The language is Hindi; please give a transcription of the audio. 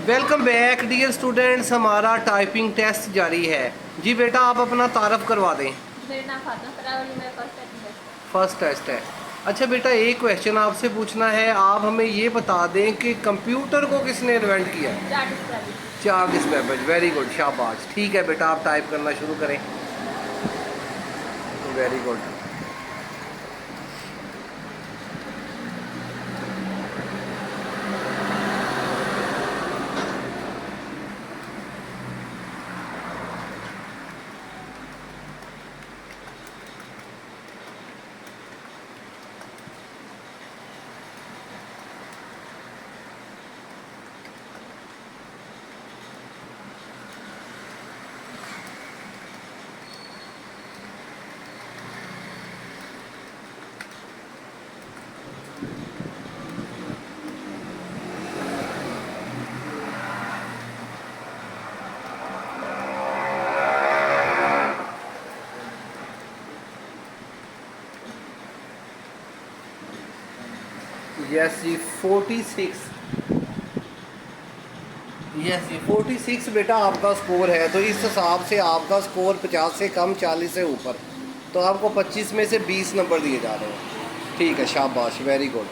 वेलकम बैक डियर स्टूडेंट्स, हमारा टाइपिंग टेस्ट जारी है। जी बेटा, आप अपना तारफ़ करवा दें। मेरा नाम फातिमा फरार और मेरा फर्स्ट टेस्ट है। अच्छा बेटा, एक क्वेश्चन आपसे पूछना है। आप हमें ये बता दें कि कंप्यूटर को किसने इन्वेंट किया है? Charles Babbage. वेरी गुड, शाबाश। ठीक है बेटा, आप टाइप करना शुरू करें। Very good. यस जी, 46। यस जी, 46 बेटा आपका स्कोर है। तो इस हिसाब से आपका स्कोर 50 से कम, 40 से ऊपर। तो आपको 25 में से 20 नंबर दिए जा रहे हैं। ठीक है, शाबाश, वेरी गुड।